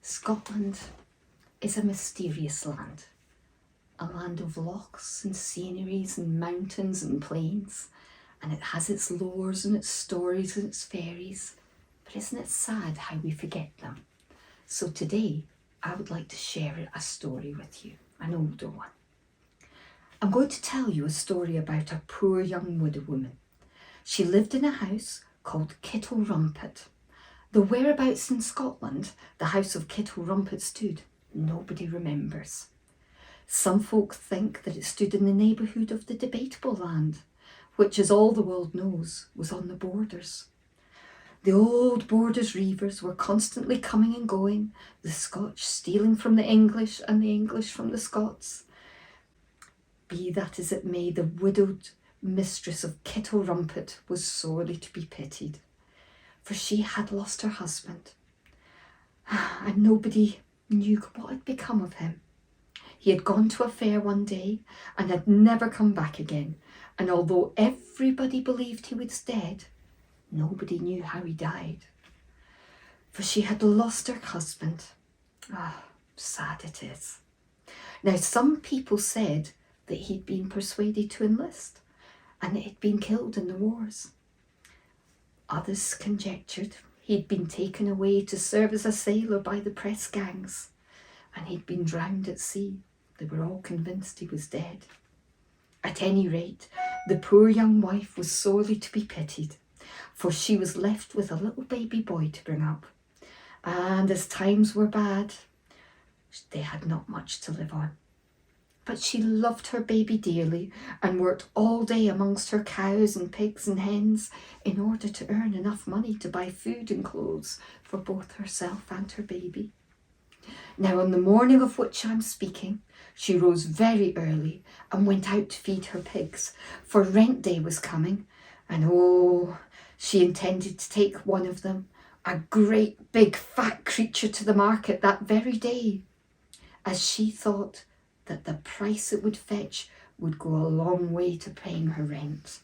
Scotland is a mysterious land, a land of lochs and sceneries and mountains and plains, and it has its lores and its stories and its fairies, but isn't it sad how we forget them? So today I would like to share a story with you, an older one. I'm going to tell you a story about a poor young widow woman. She lived in a house called Kittle Rumpet. The whereabouts in Scotland the house of Kittle Rumpet stood, nobody remembers. Some folk think that it stood in the neighbourhood of the debatable land, which, as all the world knows, was on the borders. The old borders reivers were constantly coming and going, the Scotch stealing from the English and the English from the Scots. Be that as it may, the widowed mistress of Kittle Rumpet was sorely to be pitied, for she had lost her husband, and nobody knew what had become of him. He had gone to a fair one day and had never come back again, and although everybody believed he was dead, nobody knew how he died, for she had lost her husband. Sad it is. Now, some people said that he'd been persuaded to enlist and that he'd been killed in the wars. Others conjectured he'd been taken away to serve as a sailor by the press gangs, and he'd been drowned at sea. They were all convinced he was dead. At any rate, the poor young wife was sorely to be pitied, for she was left with a little baby boy to bring up, and as times were bad, they had not much to live on. But she loved her baby dearly and worked all day amongst her cows and pigs and hens in order to earn enough money to buy food and clothes for both herself and her baby. Now, on the morning of which I'm speaking, she rose very early and went out to feed her pigs, for rent day was coming, and she intended to take one of them, a great big fat creature, to the market that very day, as she thought that the price it would fetch would go a long way to paying her rent.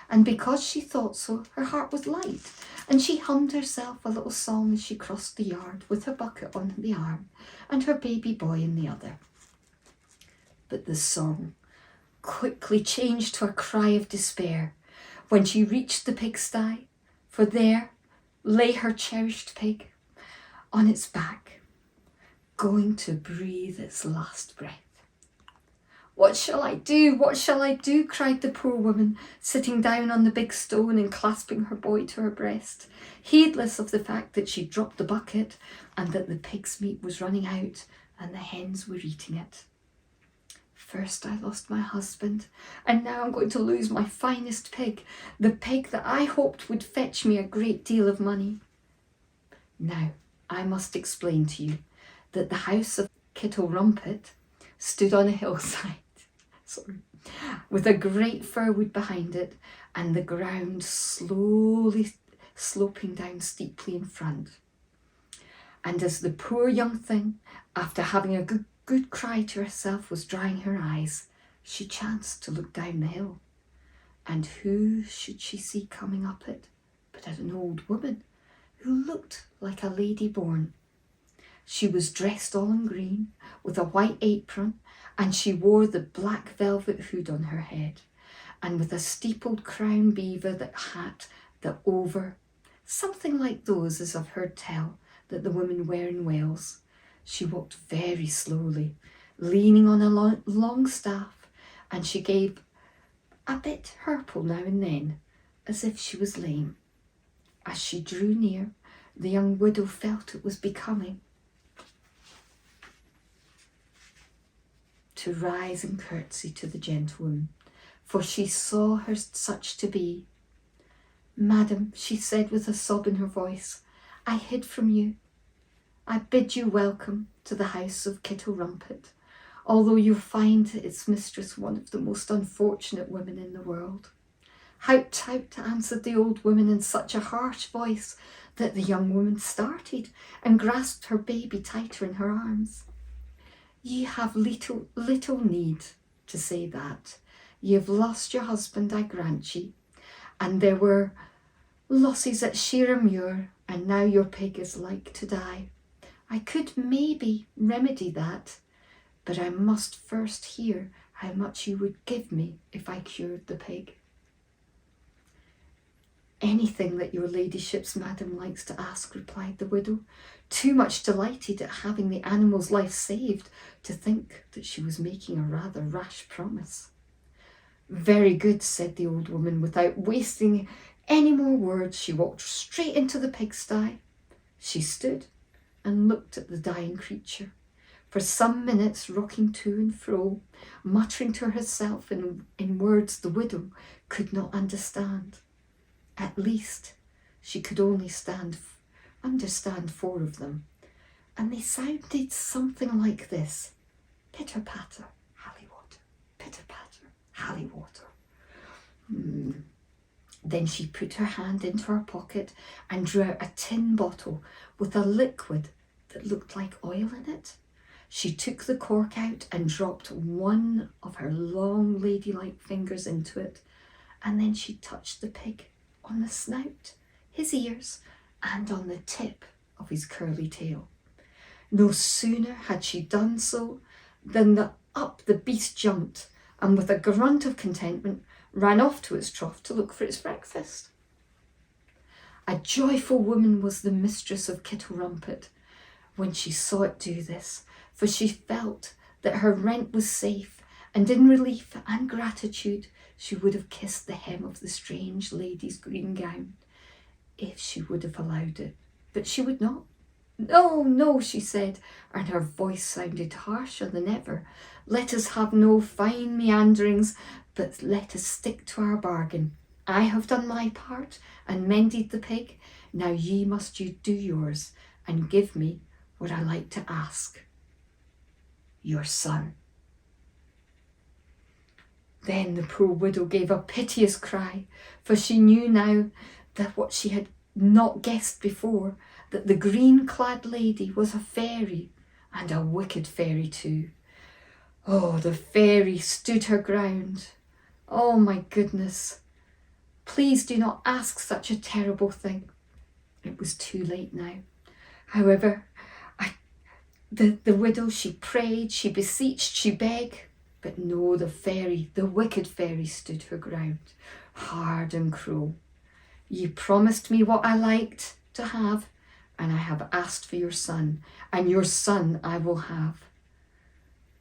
And because she thought so, her heart was light, and she hummed herself a little song as she crossed the yard with her bucket on the arm and her baby boy in the other. But the song quickly changed to a cry of despair when she reached the pigsty, for there lay her cherished pig on its back, going to breathe its last breath. "What shall I do? What shall I do?" cried the poor woman, sitting down on the big stone and clasping her boy to her breast, heedless of the fact that she'd dropped the bucket and that the pig's meat was running out and the hens were eating it. "First I lost my husband, and now I'm going to lose my finest pig, the pig that I hoped would fetch me a great deal of money." Now, I must explain to you that the house of Kittle Rumpet stood on a hillside, with a great fir wood behind it, and the ground slowly sloping down steeply in front. And as the poor young thing, after having a good cry to herself, was drying her eyes, she chanced to look down the hill. And who should she see coming up it but an old woman who looked like a lady born. She was dressed all in green, with a white apron, and she wore the black velvet hood on her head, and with a steepled crown beaver hat that over, something like those as I've heard tell that the women wear in Wales. She walked very slowly, leaning on a long staff, and she gave a bit hurple now and then, as if she was lame. As she drew near, the young widow felt it was becoming to rise and curtsy to the gentlewoman, for she saw her such to be. "Madam," she said with a sob in her voice, "I hid from you. I bid you welcome to the house of Kittle Rumpet, although you find its mistress one of the most unfortunate women in the world." "Hout, tout," answered the old woman in such a harsh voice that the young woman started and grasped her baby tighter in her arms. "Ye have little need to say that. Ye have lost your husband, I grant ye, and there were losses at Sheer Muir, and now your pig is like to die. I could maybe remedy that, but I must first hear how much you would give me if I cured the pig." "Anything that your ladyship's madam likes to ask," replied the widow, too much delighted at having the animal's life saved to think that she was making a rather rash promise. "Very good," said the old woman. Without wasting any more words, she walked straight into the pigsty. She stood and looked at the dying creature for some minutes, rocking to and fro, muttering to herself in words the widow could not understand. At least she could only understand 4 of them, and they sounded something like this: pitter-patter, Hallywater, pitter-patter, Hallywater. Then she put her hand into her pocket and drew out a tin bottle with a liquid that looked like oil in it. She took the cork out and dropped one of her long ladylike fingers into it, and then she touched the pig on the snout, his ears, and on the tip of his curly tail. No sooner had she done so than up the beast jumped, and with a grunt of contentment ran off to its trough to look for its breakfast. A joyful woman was the mistress of Kittlerumpet when she saw it do this, for she felt that her rent was safe, and in relief and gratitude she would have kissed the hem of the strange lady's green gown if she would have allowed it, but she would not. "No, no," she said, and her voice sounded harsher than ever. "Let us have no fine meanderings, but let us stick to our bargain. I have done my part and mended the pig. Now ye must do yours and give me what I like to ask: your son." Then the poor widow gave a piteous cry, for she knew now that what she had not guessed before, that the green-clad lady was a fairy, and a wicked fairy too. Oh, the fairy stood her ground. "Oh, my goodness, please do not ask such a terrible thing." It was too late now. However, the widow, she prayed, she beseeched, she begged, but no, the wicked fairy stood her ground, hard and cruel. "You promised me what I liked to have, and I have asked for your son, and your son I will have,"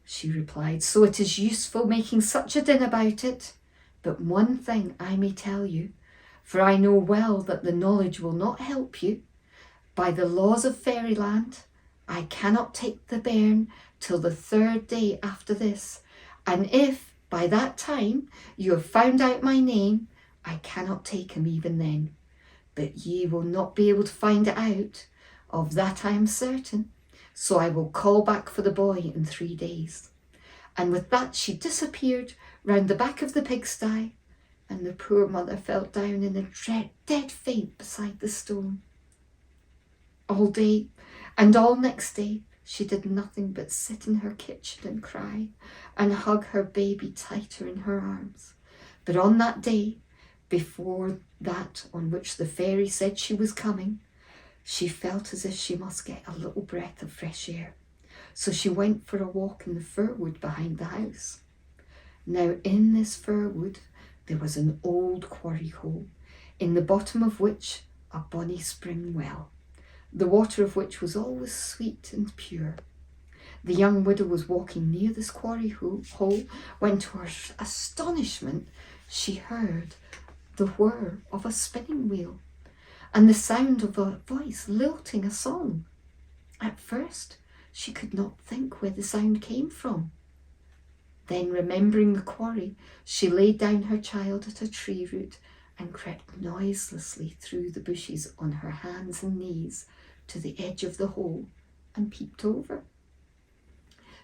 she replied. "So it is useful making such a din about it. But one thing I may tell you, for I know well that the knowledge will not help you. By the laws of fairyland, I cannot take the bairn till the 3rd day after this, and if by that time you have found out my name, I cannot take him even then. But ye will not be able to find it out, of that I am certain, so I will call back for the boy in 3 days." And with that she disappeared round the back of the pigsty, and the poor mother fell down in a dead faint beside the stone. All day and all next day she did nothing but sit in her kitchen and cry, and hug her baby tighter in her arms. But on that day, before that on which the fairy said she was coming, she felt as if she must get a little breath of fresh air. So she went for a walk in the fir wood behind the house. Now in this fir wood there was an old quarry hole, in the bottom of which a bonny spring well, the water of which was always sweet and pure. The young widow was walking near this quarry hole when, to her astonishment, she heard the whir of a spinning wheel and the sound of a voice lilting a song. At first she could not think where the sound came from. Then, remembering the quarry, she laid down her child at a tree root and crept noiselessly through the bushes on her hands and knees to the edge of the hole and peeped over.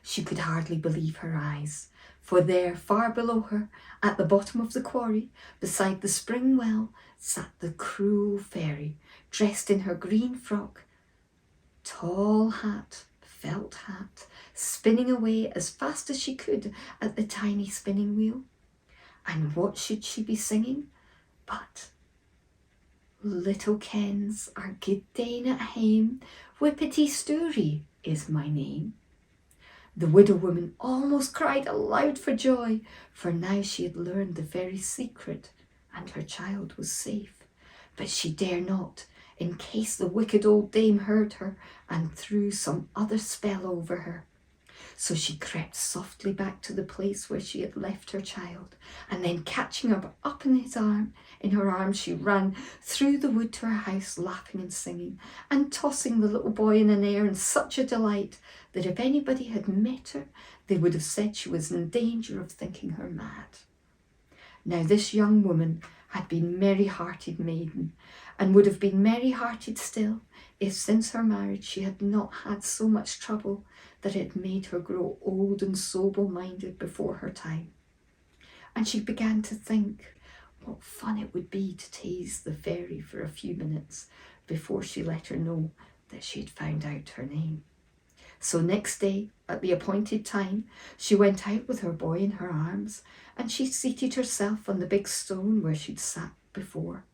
She could hardly believe her eyes, for there, far below her, at the bottom of the quarry, beside the spring well, sat the cruel fairy, dressed in her green frock, tall hat, felt hat, spinning away as fast as she could at the tiny spinning wheel. And what should she be singing but Little kens are good dane at hame, Whippity Stourie is my name. The widow woman almost cried aloud for joy, for now she had learned the very secret, and her child was safe. But she dare not, in case the wicked old dame heard her and threw some other spell over her. So she crept softly back to the place where she had left her child, and then catching her up in her arms, she ran through the wood to her house, laughing and singing, and tossing the little boy in an air in such a delight that if anybody had met her, they would have said she was in danger of thinking her mad. Now this young woman had been merry-hearted maiden, and would have been merry-hearted still, if since her marriage she had not had so much trouble that it made her grow old and sober-minded before her time. And she began to think what fun it would be to tease the fairy for a few minutes before she let her know that she had found out her name. So next day, at the appointed time, she went out with her boy in her arms, and she seated herself on the big stone where she'd sat before.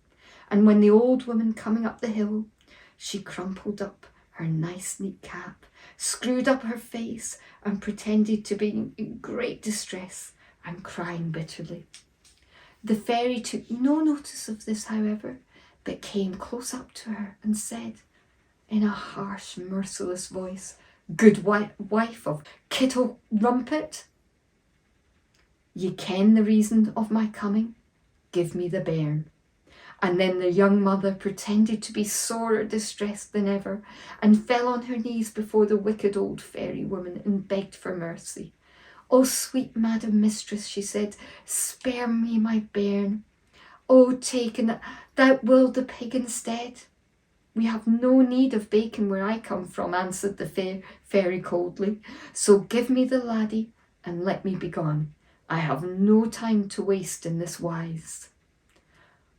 And when the old woman coming up the hill, she crumpled up her nice neat cap, screwed up her face, and pretended to be in great distress and crying bitterly. The fairy took no notice of this, however, but came close up to her and said, in a harsh, merciless voice, "Good wife of Kittle Rumpet, ye ken the reason of my coming, give me the bairn." And then the young mother pretended to be sorer distressed than ever, and fell on her knees before the wicked old fairy woman and begged for mercy. "Oh, sweet madam mistress," she said, "spare me my bairn. Oh, take and thou wilt the pig instead." "We have no need of bacon where I come from," answered the fairy coldly. "So give me the laddie and let me be gone. I have no time to waste in this wise."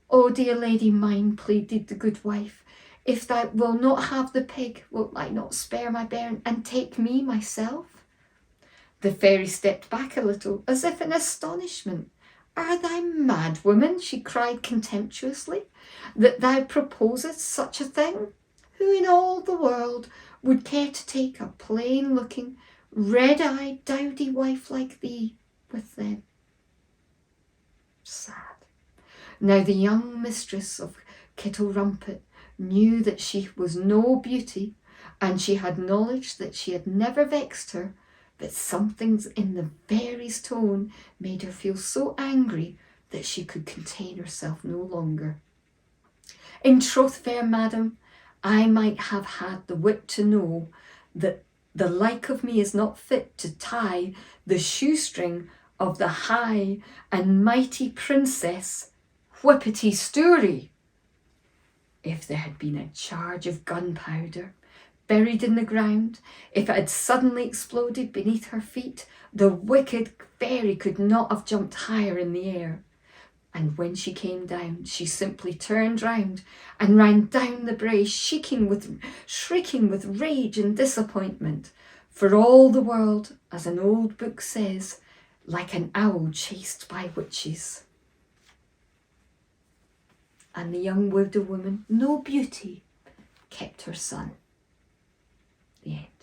"Oh, dear lady mine," pleaded the good wife, "if thou wilt not have the pig, wilt I not spare my bairn and take me myself?" The fairy stepped back a little, as if in astonishment. "Are thou mad, woman?" she cried contemptuously, "that thou proposest such a thing? Who in all the world would care to take a plain-looking, red-eyed, dowdy wife like thee with them?" Sad. Now the young mistress of Kittle Rumpet knew that she was no beauty, and she had knowledge that she had never vexed her, but something in the fairy's tone made her feel so angry that she could contain herself no longer. "In troth, fair madam, I might have had the wit to know that the like of me is not fit to tie the shoestring of the high and mighty princess Whuppity Stoorie. If there had been a charge of gunpowder buried in the ground, if it had suddenly exploded beneath her feet, the wicked fairy could not have jumped higher in the air. And when she came down, she simply turned round and ran down the brae, shrieking with rage and disappointment, for all the world, as an old book says, like an owl chased by witches. And the young widow woman, no beauty, kept her son. The end.